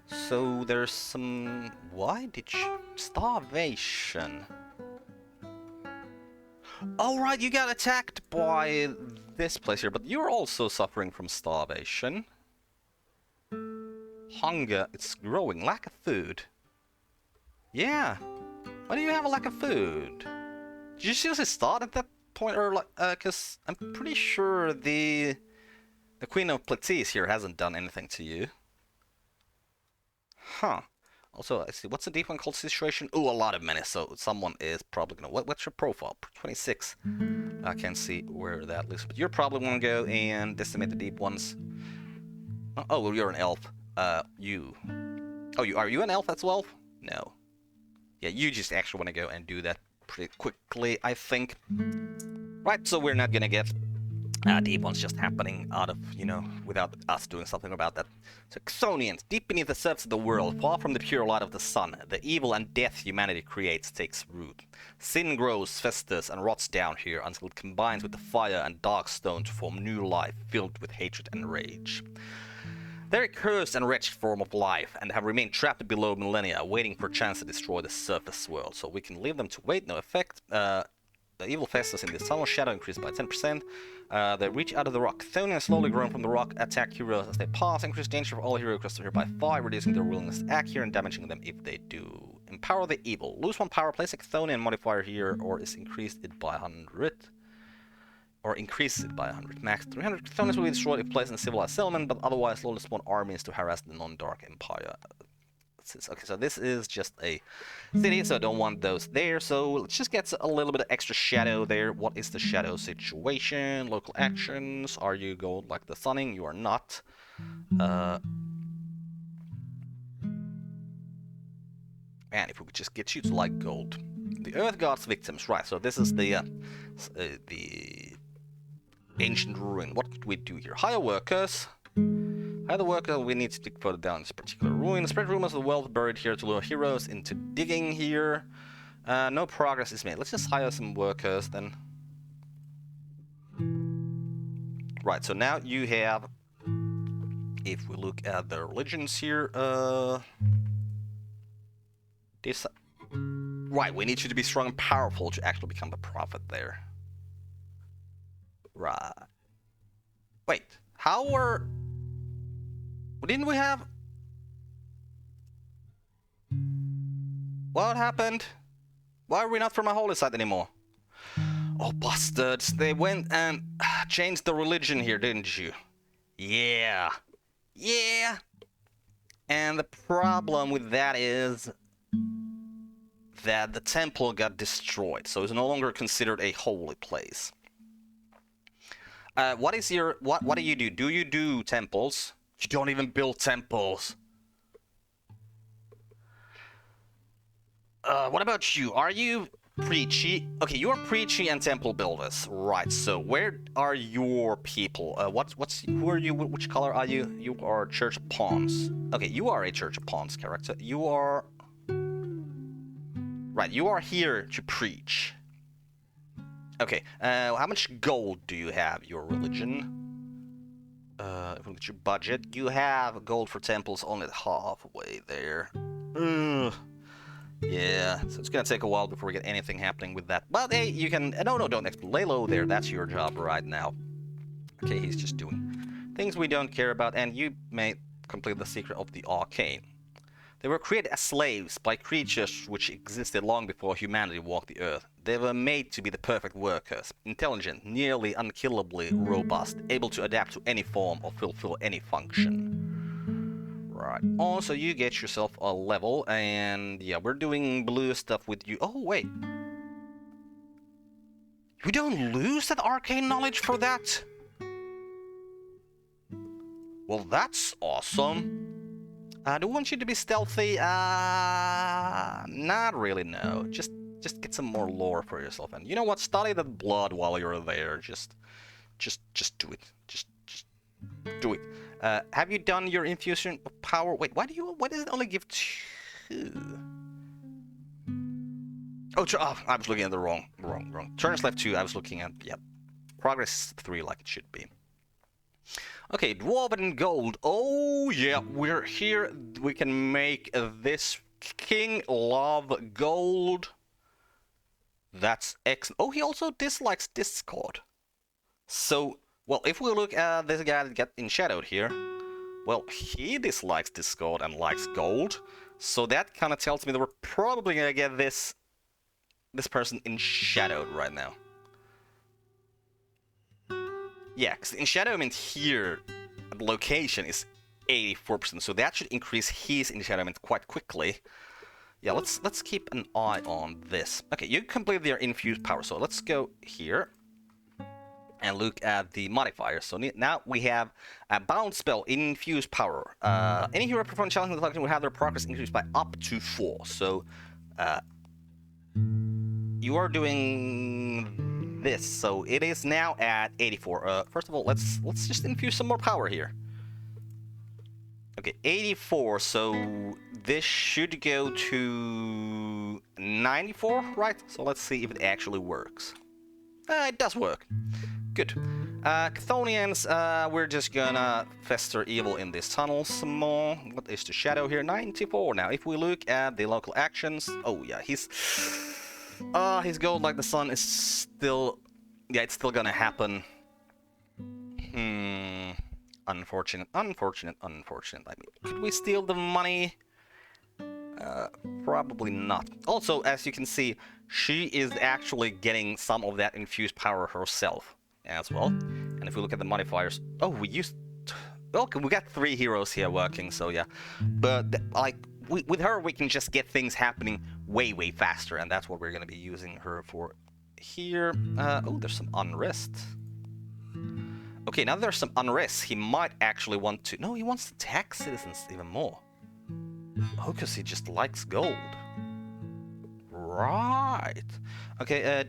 So there's some... Why did you... Starvation. Oh right, you got attacked by this place here, but you're also suffering from starvation. Hunger, it's growing. Lack of food. Yeah. Why do you have a lack of food? Did you seriously start at that point, or like, cause I'm pretty sure the Queen of Platees here hasn't done anything to you. Huh. Also, I see, what's the deep one called situation? Oh, a lot of menace, so someone is probably gonna... What's your profile? 26. I can't see where that lives, but you're probably gonna go and decimate the deep ones. Oh, well, you're an elf. You... Oh, are you an elf as well? No. Yeah, you just actually want to go and do that pretty quickly, I think. Right, so we're not gonna get deep ones just happening out of, you know, without us doing something about that. So Xonians, deep beneath the surface of the world, far from the pure light of the sun, the evil and death humanity creates takes root. Sin grows, festers, and rots down here until it combines with the fire and dark stone to form new life filled with hatred and rage. They're a cursed and wretched form of life, and have remained trapped below millennia, waiting for a chance to destroy the surface world. So we can leave them to wait, no effect. The evil festers in the tunnel, shadow increased by 10%. They reach out of the rock. Chthonians slowly growing from the rock, attack heroes as they pass, increase danger for all heroes across here by 5, reducing their willingness to act here and damaging them if they do. Empower the evil. Lose 1 power, place a Chthonian modifier here, or is increased it by 100. Or increases it by 100. Max 300 Chthonians will be destroyed if placed in a civilized settlement, but otherwise slowly spawn armies to harass the non-dark empire. Okay, so this is just a city, so I don't want those there. So let's just get a little bit of extra shadow there. What is the shadow situation? Local actions. Are you gold like the sunning? You are not. Man, if we could just get you to like gold. The Earth God's victims, right? So this is the ancient ruin. What could we do here? Hire workers. Hire the worker, we need to dig further down this particular ruin. Spread rumors of the wealth buried here to lure heroes into digging here. No progress is made. Let's just hire some workers then. Right, so now you have... If we look at the religions here... This... Right, we need you to be strong and powerful to actually become the prophet there. Right. Wait, how were... Didn't we have... What happened? Why are we not from a holy site anymore? Oh, bastards. They went and changed the religion here, didn't you? Yeah. Yeah. And the problem with that is that the temple got destroyed, so it's no longer considered a holy place. What is your... What do you do? Do you do temples? You don't even build temples. What about you? Are you preachy? Okay, you're preachy and temple builders. Right, so where are your people? Who are you? Which color are you? You are Church of Pawns. Okay, you are a Church of Pawns character. You are... Right, you are here to preach. Okay, how much gold do you have? Your religion? If we look at your budget, you have gold for temples only halfway there. Ugh. Yeah, so it's gonna take a while before we get anything happening with that. But hey, you can... No, don't lay low there. That's your job right now. Okay, he's just doing things we don't care about, and you may complete the secret of the Arcane. They were created as slaves by creatures which existed long before humanity walked the earth. They were made to be the perfect workers, intelligent, nearly unkillably robust, able to adapt to any form or fulfill any function. Right. Also, you get yourself a level, and yeah, we're doing blue stuff with you. Oh, wait. We don't lose that arcane knowledge for that? Well, that's awesome. Do we want you to be stealthy? Not really, no. Just get some more lore for yourself. And you know what? Study the blood while you're there. Just do it. Just do it. Have you done your infusion of power? Wait, why does it only give 2? Oh, I was looking at the wrong. Turns left 2, I was looking at, yeah. Progress 3 like it should be. Okay, Dwarven Gold. Oh, yeah, we're here. We can make this King Love Gold. That's excellent. Oh, he also dislikes Discord. So, well, if we look at this guy that got in shadowed here, well, he dislikes Discord and likes gold. So that kind of tells me that we're probably gonna get this person in shadowed right now. Yeah, because in shadow meant here, the location is 84%, so that should increase his enchantment quite quickly. Yeah, let's keep an eye on this. Okay, you complete their infused power, so let's go here and look at the modifiers. So now we have a bound spell, infused power. Any hero performing challenge in the collection will have their progress increased by up to 4. So you are doing this, so it is now at 84. First of all, let's just infuse some more power here. Okay, 84, so this should go to 94, right? So let's see if it actually works. It does work. Good. Chthonians, we're just gonna fester evil in this tunnel some more. What is the shadow here? 94. Now, if we look at the local actions... Oh, yeah, his gold like the sun is still... Yeah, it's still gonna happen. Unfortunate. I mean, could we steal the money? Probably not. Also, as you can see, she is actually getting some of that infused power herself as well. And if we look at the modifiers... Oh, we used... Okay, we got 3 heroes here working, so yeah. But, like, with her, we can just get things happening way, way faster. And that's what we're going to be using her for here. Oh, there's some unrest. Okay, now there's some unrest. He might actually want to... No, he wants to tax citizens even more. Oh, because he just likes gold. Right. Okay,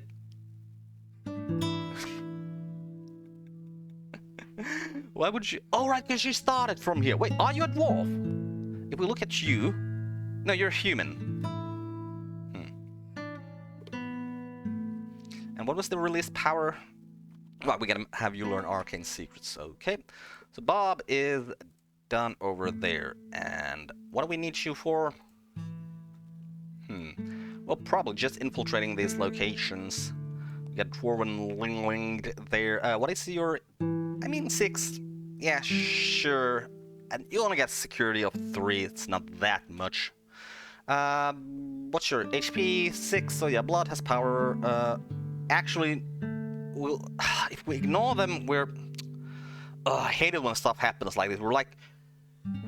why would you... Oh, right, because you started from here. Wait, are you a dwarf? If we look at you... No, you're human. And what was the released power? Right, we gotta have you learn arcane secrets. Okay. So Bob is done over there. And what do we need you for? Well, probably just infiltrating these locations. We got Dwarven Ling there. What is your... I mean, 6. Yeah, sure. And you only got security of 3. It's not that much. What's your HP? 6. So yeah, blood has power. Actually, if we ignore them, we're... I hate it when stuff happens like this. We're like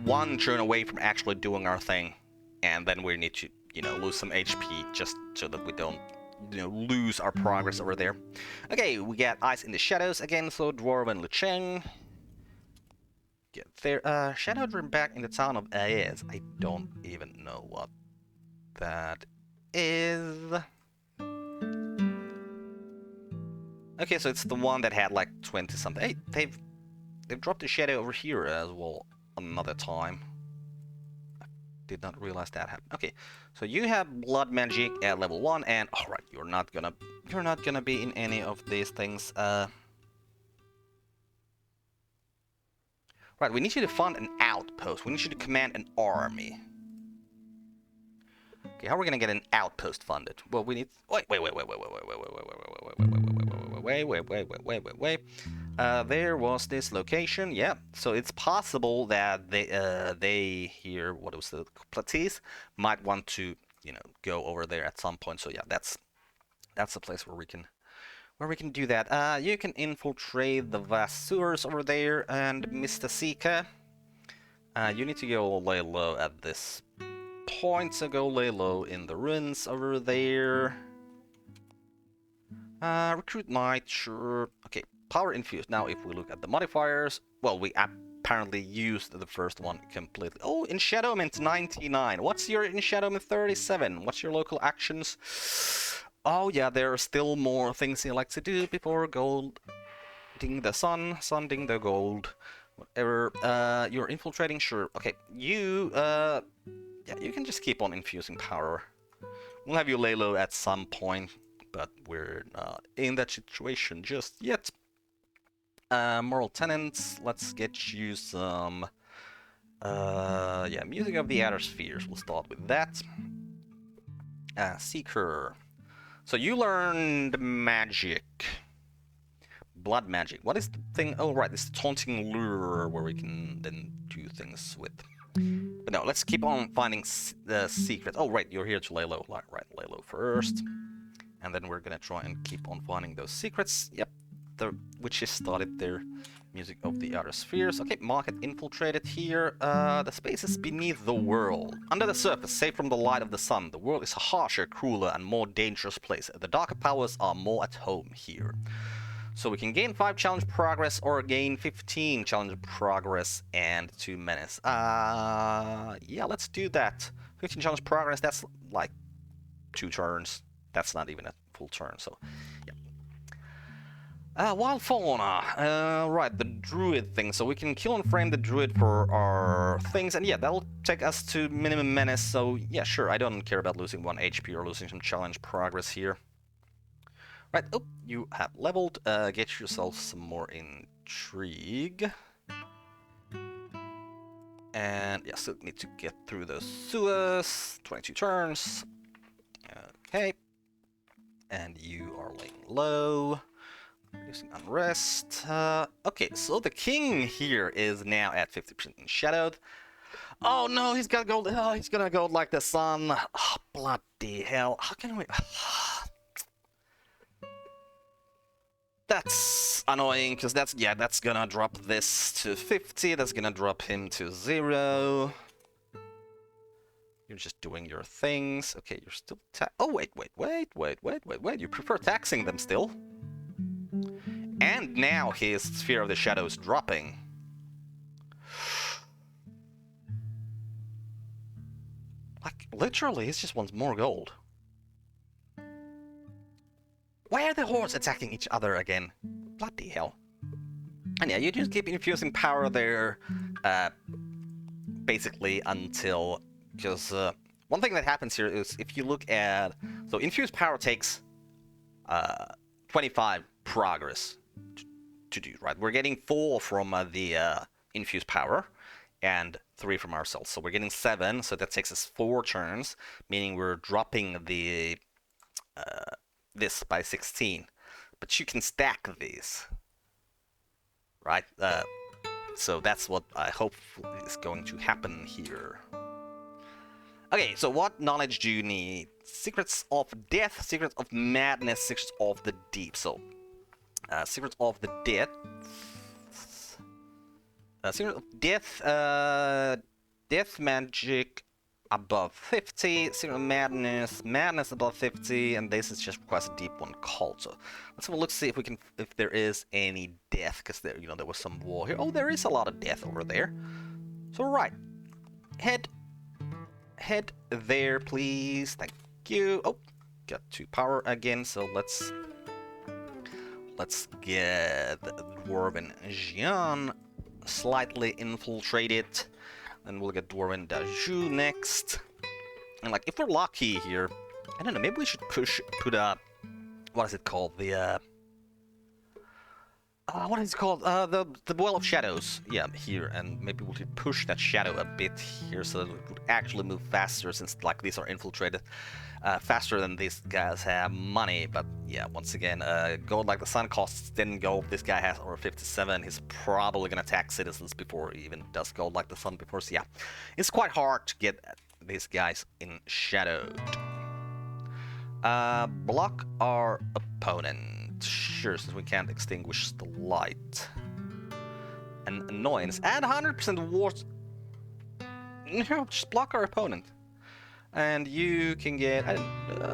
one turn away from actually doing our thing, and then we need to, you know, lose some HP just so that we don't, you know, lose our progress over there. Okay, we got Eyes in the Shadows again, so Dwarven Licheng. Get there. Shadow Dream back in the town of Aez. I don't even know what that is. Okay, so it's the one that had like 20 something. Hey, they've dropped the shadow over here as well another time. I did not realize that happened. Okay, so you have blood magic at level 1, and alright, you're not gonna be in any of these things. Right, we need you to fund an outpost. We need you to command an army. Okay, how are we gonna get an outpost funded? Well, we need. Wait. There was this location. Yeah, so it's possible that they here, what was the Platees, might want to, you know, go over there at some point. So yeah, that's the place where we can do that. You can infiltrate the vast sewers over there, and Mr. Sika, you need to go lay low at this point, so go lay low in the ruins over there. Recruit Knight, sure. Okay, power infused. Now, if we look at the modifiers, well, we apparently used the first one completely. Oh, Enshadowment 99. What's your Enshadowment 37? What's your local actions? Oh yeah, there are still more things you like to do before golding the sun, sunding the gold, whatever. You're infiltrating, sure. Okay, you yeah, you can just keep on infusing power. We'll have you lay low at some point, but we're not in that situation just yet. Moral Tenants, let's get you some yeah, Music of the Outer Spheres. We'll start with that. Seeker. So you learned magic. Blood magic. What is the thing? Oh, right, it's the Taunting Lure, where we can then do things with. But no, let's keep on finding the secrets. Oh, right, you're here to lay low. Right, lay low first. And then we're gonna try and keep on finding those secrets. Yep, the witches started their Music of the Outer Spheres. Okay, market infiltrated here. The spaces beneath the world. Under the surface, safe from the light of the sun, the world is a harsher, crueler, and more dangerous place. The darker powers are more at home here. So we can gain 5 challenge progress or gain 15 challenge progress and 2 menace. Yeah, let's do that. 15 challenge progress, that's like 2 turns. That's not even a full turn, so yeah. Wild fauna. Right, the druid thing. So we can kill and frame the druid for our things, and yeah, that'll take us to minimum menace. So yeah, sure, I don't care about losing 1 HP or losing some challenge progress here. Right, oh, you have leveled. Get yourself some more intrigue. And yeah, still need to get through those sewers. 22 turns. Okay. And you are laying low. Reducing unrest. Okay, so the king here is now at 50% enshadowed. Oh no, he's gonna go. Oh, he's gonna go like the sun. Oh, bloody hell! How can we? That's annoying because that's gonna drop this to 50. That's gonna drop him to 0. You're just doing your things. Okay, you're still oh wait. You prefer taxing them still. And now his Sphere of the Shadow is dropping. Like, literally, he just wants more gold. Why are the hordes attacking each other again? Bloody hell. And yeah, you just keep infusing power there, basically until... Because one thing that happens here is if you look at... So infused power takes 25 progress to do, right? We're getting 4 from the infused power and 3 from ourselves. So we're getting 7, so that takes us 4 turns, meaning we're dropping the this by 16. But you can stack these, right? So that's what I hope is going to happen here. Okay, so what knowledge do you need? Secrets of Death, Secrets of Madness, Secrets of the Deep. So, Secrets of the Dead. Secret of Death, Death Magic above 50, Secret of Madness, Madness above 50, and this is just requires a deep one cult. So let's have a look, see if we can, if there is any death, because there, you know, there was some war here. Oh, there is a lot of death over there. So right, head there, please. Thank you. Oh, got 2 power again. So let's get Dwarven Jian slightly infiltrated. Then we'll get Dwarven Daju next. And like, if we're lucky here, I don't know, maybe we should put a, what is it called? The, what is it called? The Well of Shadows. Yeah, here, and maybe we should push that shadow a bit here so that it would actually move faster, since like these are infiltrated faster than these guys have money. But yeah, once again, gold like the sun costs 10 gold. This guy has over 57. He's probably gonna attack citizens before he even does gold like the sun before. So yeah, it's quite hard to get these guys in shadowed. Block our opponent. Sure, since we can't extinguish the light. An annoyance. Add 100% wars. No, just block our opponent. And you can get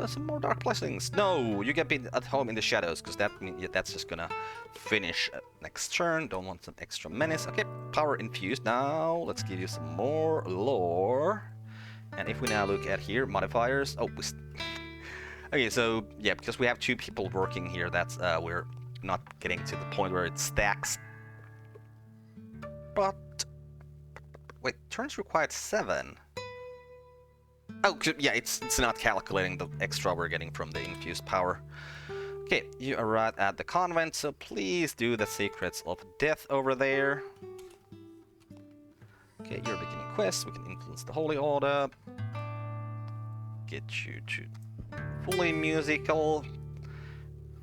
some more dark blessings. No, you get at home in the shadows, because that that's just gonna finish next turn. Don't want some extra menace. Okay, power infused. Now let's give you some more lore. And if we now look at here, modifiers. Oh, okay, so yeah, because we have 2 people working here, that's we're not getting to the point where it stacks. But wait, turns required 7. Oh, yeah, it's not calculating the extra we're getting from the infused power. Okay, you arrived at the convent, so please do the secrets of death over there. Okay, you're beginning quest. We can influence the holy order. Get you to fully musical.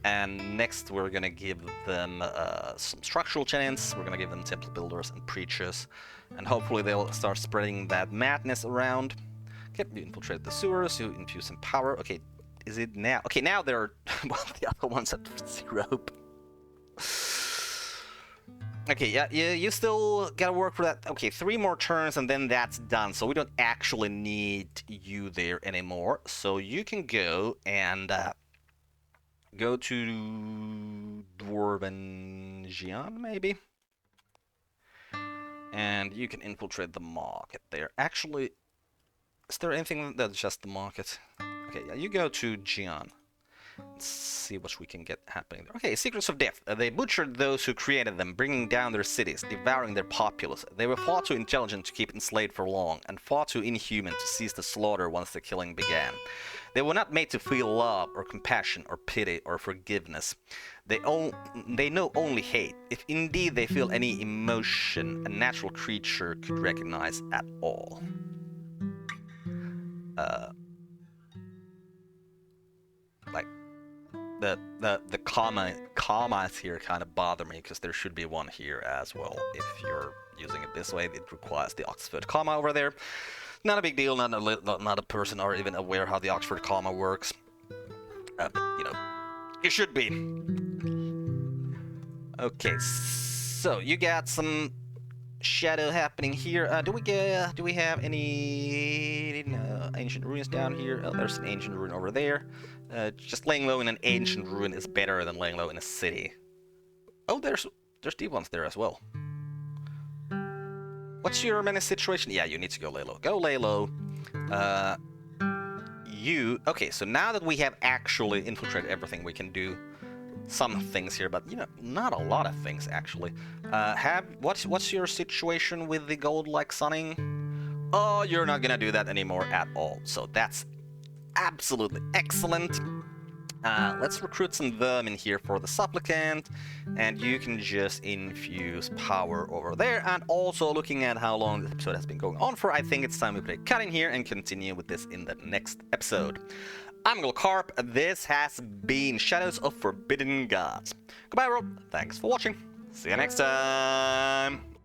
And next we're gonna give them some structural tenants. We're gonna give them temple builders and preachers, and hopefully they'll start spreading that madness around. Okay, you infiltrate the sewers, you infuse some power. Okay, is it now? Okay, now they're well, the other ones at 0. Okay, yeah, you still gotta work for that. Okay, 3 more turns and then that's done. So we don't actually need you there anymore. So you can go and go to Dwarven Jian, maybe? And you can infiltrate the market there. Actually, is there anything that's just the market? Okay, yeah, you go to Jian. Let's see what we can get happening there. Okay, Secrets of Death. They butchered those who created them, bringing down their cities, devouring their populace. They were far too intelligent to keep enslaved for long, and far too inhuman to cease the slaughter once the killing began. They were not made to feel love, or compassion, or pity, or forgiveness. They know only hate. If indeed they feel any emotion a natural creature could recognize at all. Like the commas here kind of bother me, because there should be one here as well. If you're using it this way, it requires the Oxford comma over there. Not a big deal. Not a person or even aware how the Oxford comma works. But you know, it should be. Okay, so you got some shadow happening here. Do we have any ancient ruins down here? Oh, there's an ancient ruin over there. Just laying low in an ancient ruin is better than laying low in a city. Oh, there's deep ones there as well. What's your menace situation? Yeah, you need to go lay low. Go lay low. Okay, so now that we have actually infiltrated everything, we can do some things here, but you know, not a lot of things actually. What's your situation with the gold-like sunning? Oh, you're not gonna do that anymore at all. So that's absolutely excellent. Let's recruit some vermin here for the supplicant, and you can just infuse power over there. And also, looking at how long this episode has been going on for, I think it's time we put a cut in here and continue with this in the next episode. I'm Carp. This has been Shadows of Forbidden Gods. Goodbye, world. Thanks for watching. See you next time.